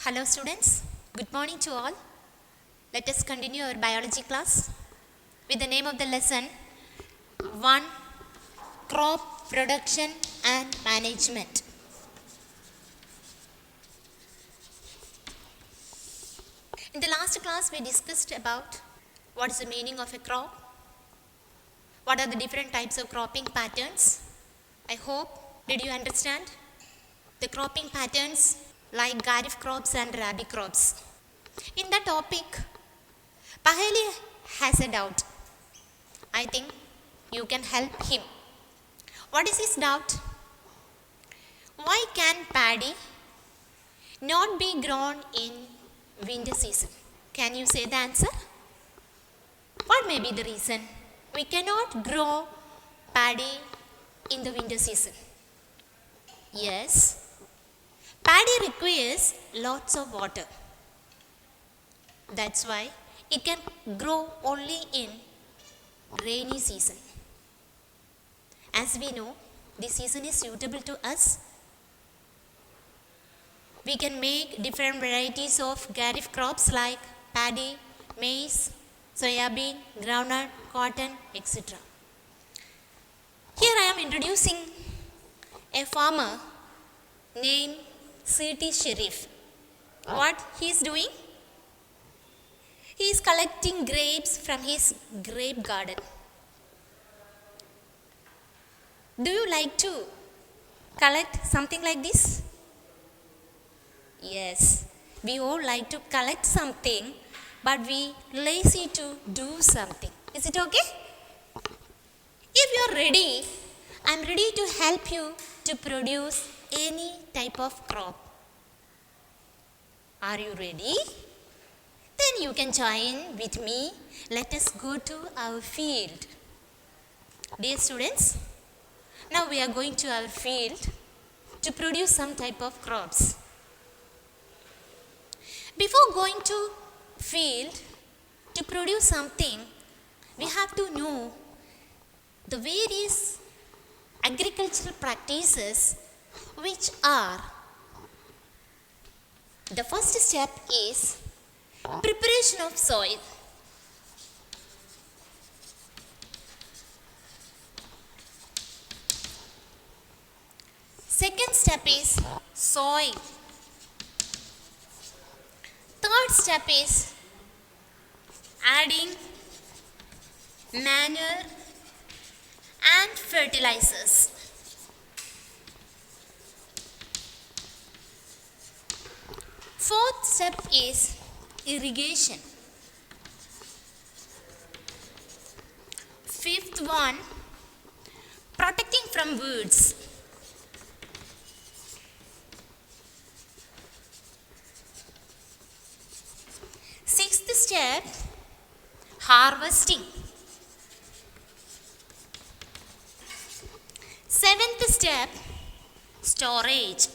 Hello students, good morning to all. Let us continue our biology class with the name of the lesson 1. Crop Production and Management. In the last class we discussed about what is the meaning of a crop, what are the different types of cropping patterns. I hope did you understand the cropping patterns like Kharif crops and Rabi crops. In that topic, Paheli has a doubt. I think you can help him. What is his doubt? Why can paddy not be grown in winter season? Can you say the answer? What may be the reason we cannot grow paddy in the winter season? Yes, paddy requires lots of water. That's why it can grow only in rainy season. As we know, this season is suitable to us. We can make different varieties of Kharif crops like paddy, maize, soybean, groundnut, cotton, etc. Here I am introducing a farmer named Siti Sharif. What he is doing? He is collecting grapes from his grape garden. Do you like to collect something like this? Yes, we all like to collect something, but we lazy to do something. Is it okay? If you are ready, I am ready to help you to produce any type of crop. Are you ready? Then you can join with me. Let us go to our field. Dear students, now we are going to our field to produce some type of crops. Before going to field to produce something, we have to know the various agricultural practices which are. The first step is preparation of soil. Second step is soil. Third step is adding manure and fertilizers. Fourth step is irrigation. Fifth one, protecting from weeds. Sixth step, harvesting. Seventh step, storage.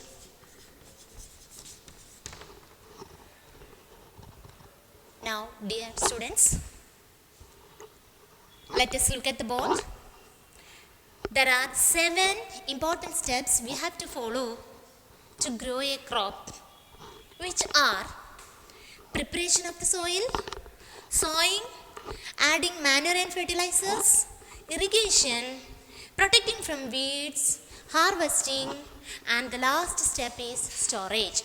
Now, dear students, let us look at the board. There are 7 important steps we have to follow to grow a crop, which are preparation of the soil, sowing, adding manure and fertilizers, irrigation, protecting from weeds, harvesting, and the last step is storage.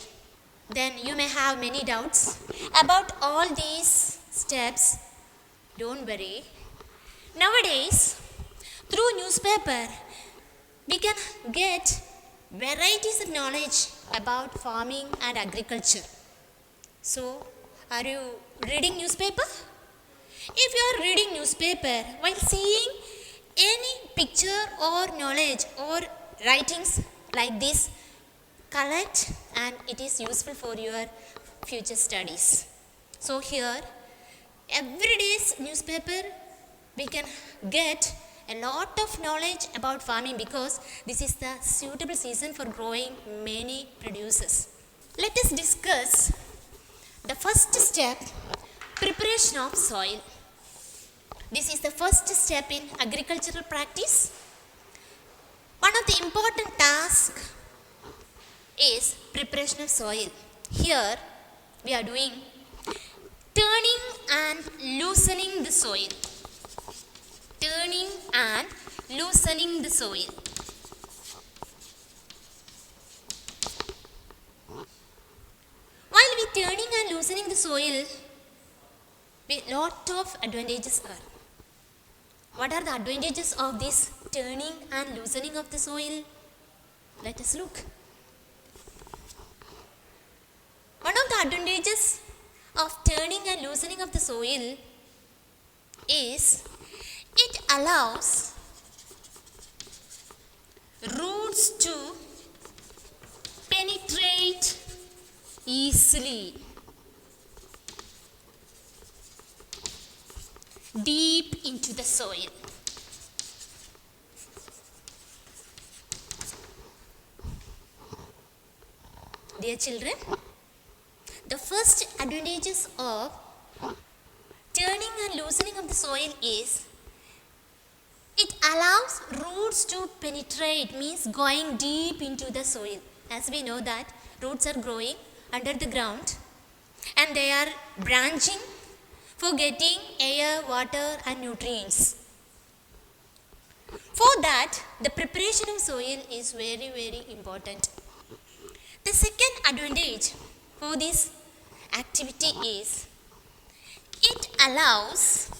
Then you may have many doubts about all these steps. Don't worry. Nowadays, through newspaper, we can get varieties of knowledge about farming and agriculture. So, are you reading newspaper? If you are reading newspaper, while seeing any picture or knowledge or writings like this, collect and it is useful for your future studies. So here, every day's newspaper, we can get a lot of knowledge about farming because this is the suitable season for growing many produces. Let us discuss the first step, preparation of soil. This is the first step in agricultural practice. One of the important tasks is preparation of soil. Here we are doing turning and loosening the soil. Turning and loosening the soil. While we turning and loosening the soil, lot of advantages are. What are the advantages of this turning and loosening of the soil? Let us look. One of the advantages of turning and loosening of the soil is it allows roots to penetrate easily deep into the soil. Dear children, the first advantages of turning and loosening of the soil is it allows roots to penetrate, means going deep into the soil. As we know that roots are growing under the ground and they are branching for getting air, water and nutrients. For that, the preparation of soil is very, very important. The second advantage for this activity is it allows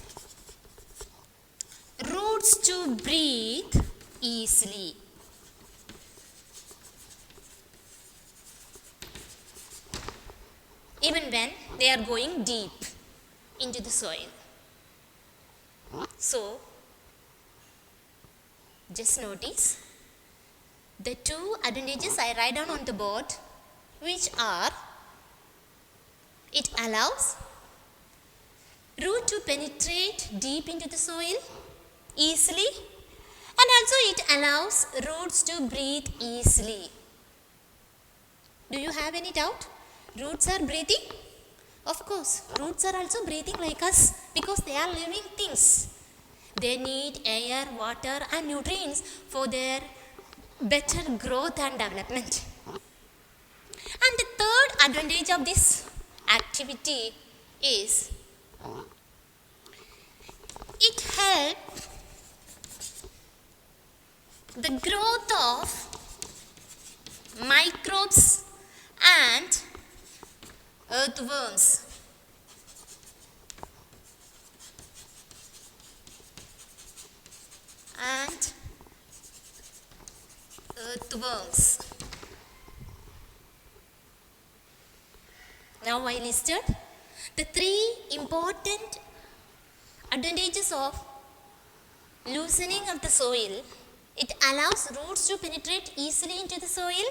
roots to breathe easily. Even when they are going deep into the soil. So, just notice the two advantages I write down on the board, which are it allows root to penetrate deep into the soil easily, and also it allows roots to breathe easily. Do you have any doubt? Roots are breathing? Of course, roots are also breathing like us because they are living things. They need air, water and nutrients for their better growth and development. And the third advantage of this activity is it helps the growth of microbes and earthworms. And earthworms. Now I listed the three important advantages of loosening of the soil. It allows roots to penetrate easily into the soil.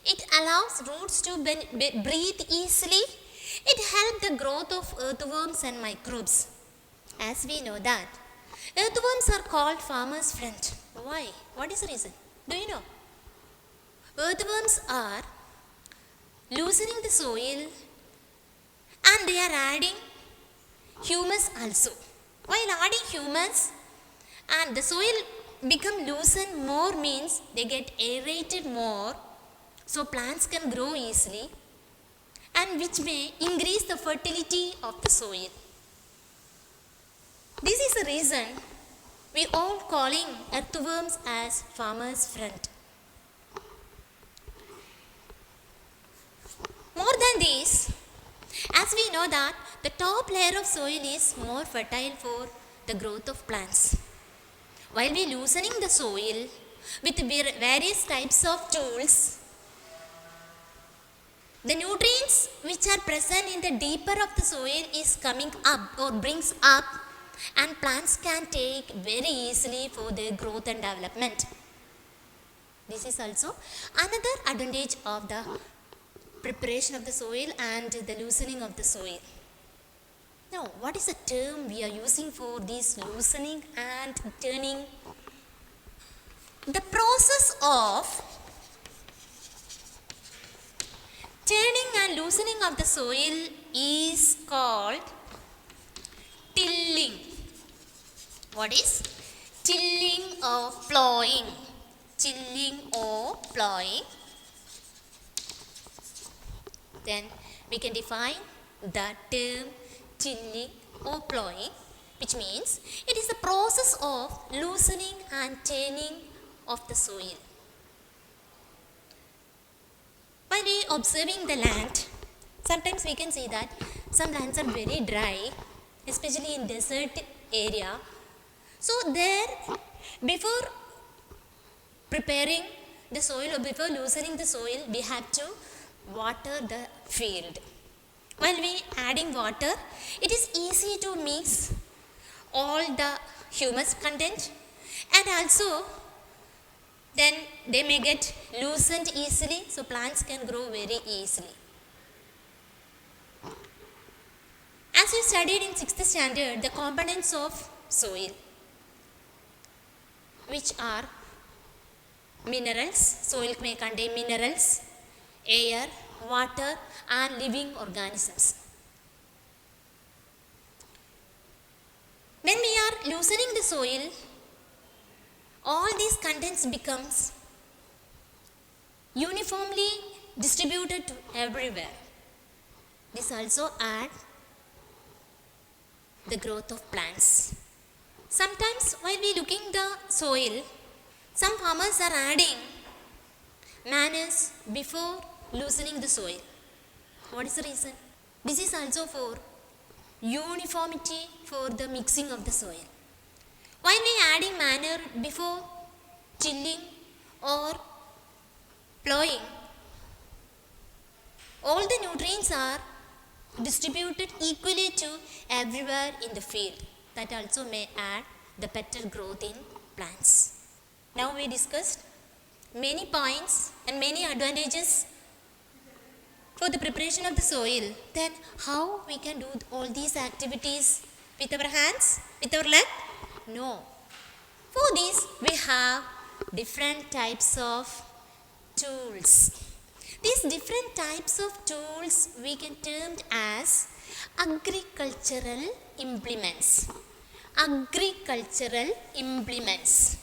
It allows roots to breathe easily. It helps the growth of earthworms and microbes. As we know that, earthworms are called farmer's friend. Why? What is the reason? Do you know? Earthworms are loosening the soil and they are adding humus also. While adding humus and the soil become loosened more, means they get aerated more, so plants can grow easily, and which may increase the fertility of the soil. This is the reason we all calling earthworms as farmer's friend. More than this, as we know that the top layer of soil is more fertile for the growth of plants. While we loosening the soil with various types of tools, the nutrients which are present in the deeper of the soil is coming up or brings up, and plants can take very easily for their growth and development. This is also another advantage of the preparation of the soil and the loosening of the soil. Now, what is the term we are using for this loosening and turning? The process of turning and loosening of the soil is called tilling. What is tilling or plowing? Tilling or plowing. then we can define the term tilling or plowing, which means it is the process of loosening and turning of the soil. While we observing the land, sometimes we can see that some lands are very dry, especially in desert area. So there, before preparing the soil or before loosening the soil, we have to water the field. While we adding water, it is easy to mix all the humus content, and also then they may get loosened easily, so plants can grow very easily. As we studied in 6th standard, the components of soil, which are minerals, soil may contain minerals, air, water and living organisms. When we are loosening the soil, all these contents becomes uniformly distributed to everywhere. This also add the growth of plants. Sometimes while we looking the soil, some farmers are adding manners before loosening the soil. What is the reason? This is also for uniformity for the mixing of the soil. While we adding manure before tilling or plowing, all the nutrients are distributed equally to everywhere in the field. That also may add the better growth in plants. Now we discussed many points and many advantages for the preparation of the soil. Then how we can do all these activities with our hands, with our leg? No. For this we have different types of tools. These different types of tools we can term as agricultural implements. Agricultural implements.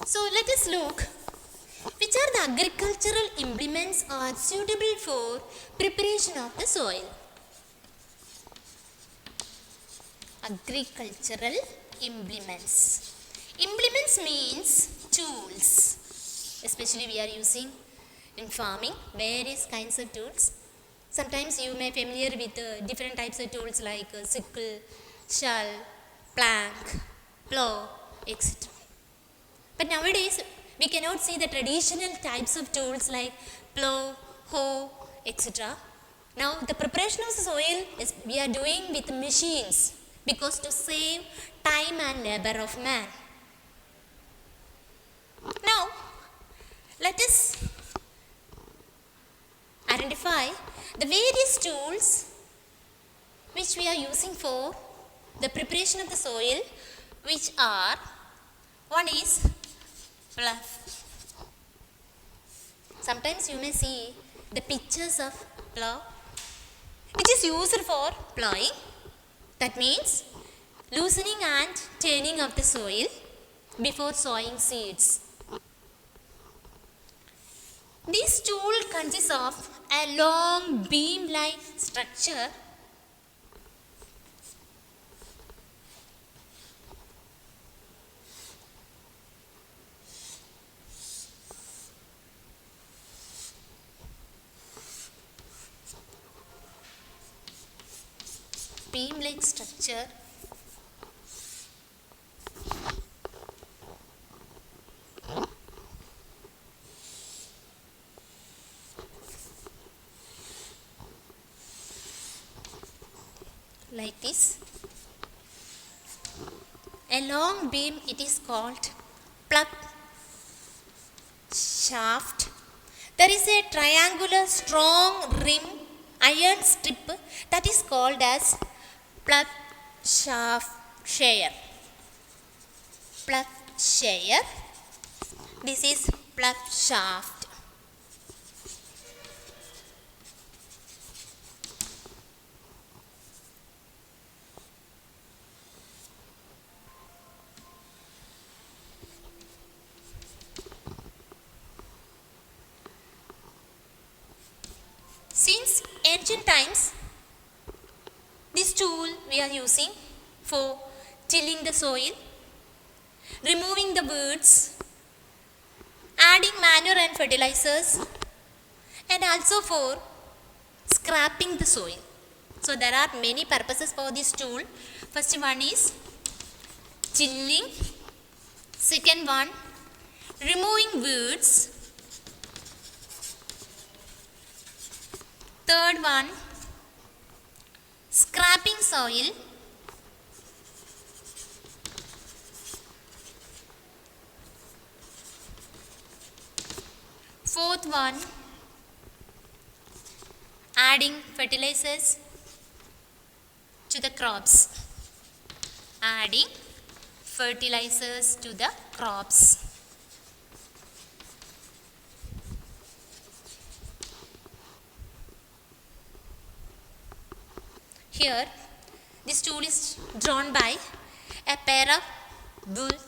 So let us look which are the agricultural implements are suitable for preparation of the soil. Agricultural implements. Implements means tools. Especially we are using in farming various kinds of tools. Sometimes you may be familiar with different types of tools like sickle, shell, plank, plow, etc. But nowadays we cannot see the traditional types of tools like plow, hoe, etc. Now the preparation of the soil is we are doing with machines because to save time and labor of man. Now let us identify the various tools which we are using for the preparation of the soil, which are, one is plough. Sometimes you may see the pictures of plough which is used for plowing. That means loosening and turning of the soil before sowing seeds. This tool consists of a long beam-like structure like this. A long beam, it is called plough shaft. There is a triangular strong rim iron strip that is called as plough shaft shear. Plough shear. This is plough shaft. ancient times, this tool we are using for tilling the soil, removing the weeds, adding manure and fertilizers, and also for scraping the soil. So there are many purposes for this tool. First one is tilling, second one removing weeds, third one scraping soil, fourth one adding fertilizers to the crops. Adding fertilizers to the crops. Here, this tool is drawn by a pair of bull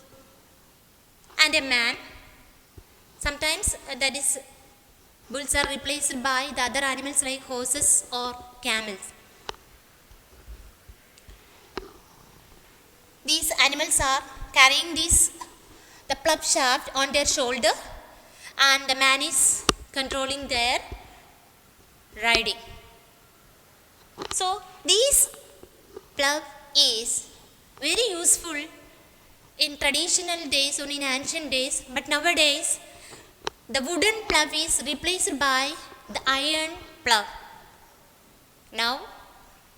and a man. Sometimes that is bulls are replaced by the other animals like horses or camels. These animals are carrying the plough shaft on their shoulder, and the man is controlling their riding. So this plough is very useful in traditional days or in ancient days, but nowadays the wooden plough is replaced by the iron plough. Now,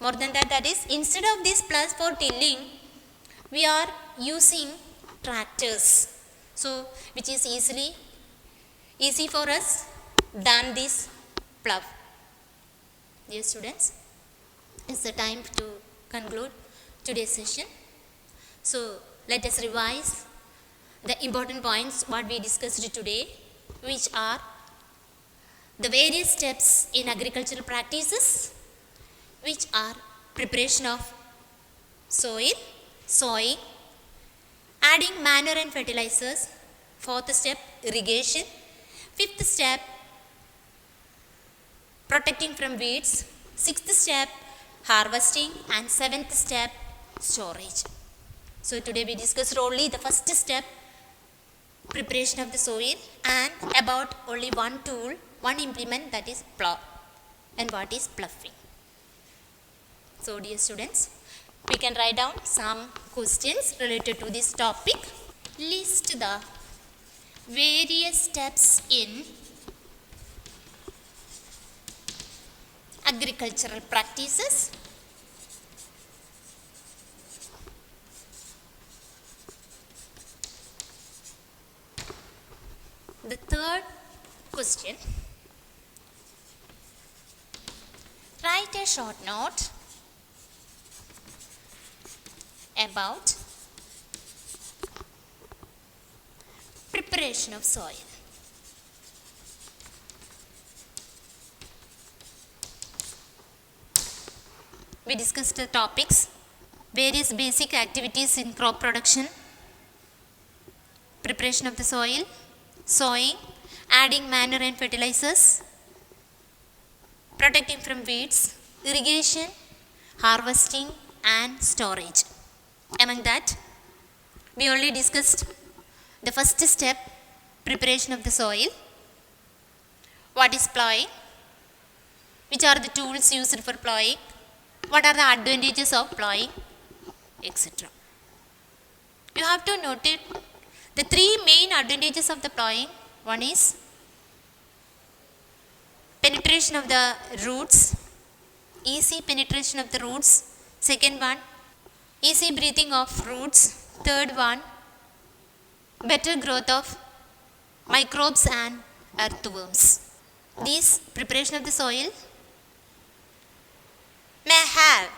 more than that, that is, instead of this plough for tilling, we are using tractors. So, which is easy for us than this plough. Dear students, it's the time to conclude today's session. So, let us revise the important points what we discussed today, which are the various steps in agricultural practices, which are preparation of soil, sowing, adding manure and fertilizers, fourth step irrigation, fifth step protecting from weeds, sixth step harvesting, and seventh step storage. So today we discussed only the first step, preparation of the soil, and about only one tool, one implement, that is plough, and what is ploughing. So dear students, we can write down some questions related to this topic. List the various steps in agricultural practices. The third question, write a short note about preparation of soil. We discussed the topics, various basic activities in crop production, preparation of the soil, sowing, adding manure and fertilizers, protecting from weeds, irrigation, harvesting, and storage. Among that, we only discussed the first step, preparation of the soil, what is ploughing, which are the tools used for ploughing, what are the advantages of ploughing, etc. You have to note it, the three main advantages of the ploughing. One is penetration of the roots, easy penetration of the roots. Second one, easy breathing of roots. Third one, better growth of microbes and earthworms. This preparation of the soil may have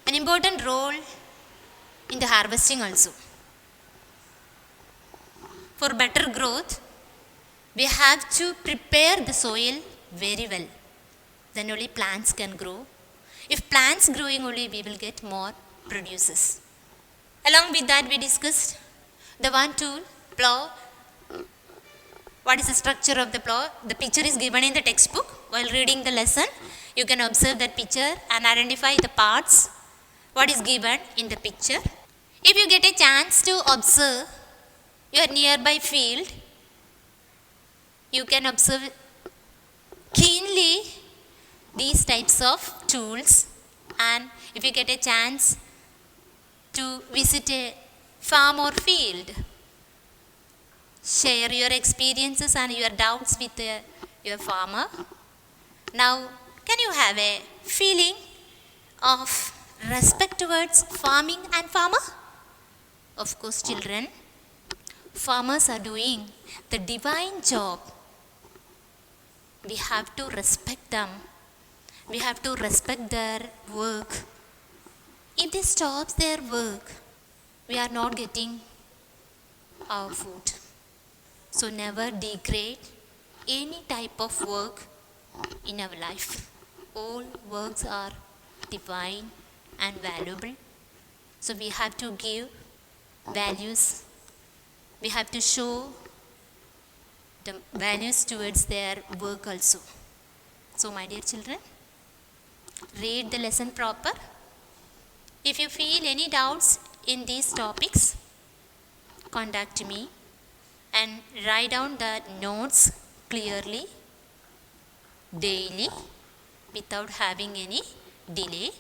an important role in the harvesting also. For better growth, we have to prepare the soil very well. Then only plants can grow. If plants growing only, we will get more produces. Along with that, we discussed the one tool, plough. What is the structure of the plough? The picture is given in the textbook while reading the lesson. You can observe that picture and identify the parts what is given in the picture. If you get a chance to observe your nearby field, you can observe keenly these types of tools, and if you get a chance to visit a farm or field, share your experiences and your doubts with your farmer. Now, can you have a feeling of respect towards farming and farmer? Of course, children, farmers are doing the divine job. We have to respect them. We have to respect their work. If they stop their work, we are not getting our food. So never degrade any type of work in our life. All works are divine and valuable. So we have to give values. We have to show the values towards their work also. So my dear children, read the lesson proper. If you feel any doubts in these topics, contact me and write down the notes clearly, daily, without having any delay.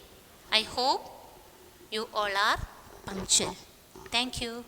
I hope you all are punctual. Thank you.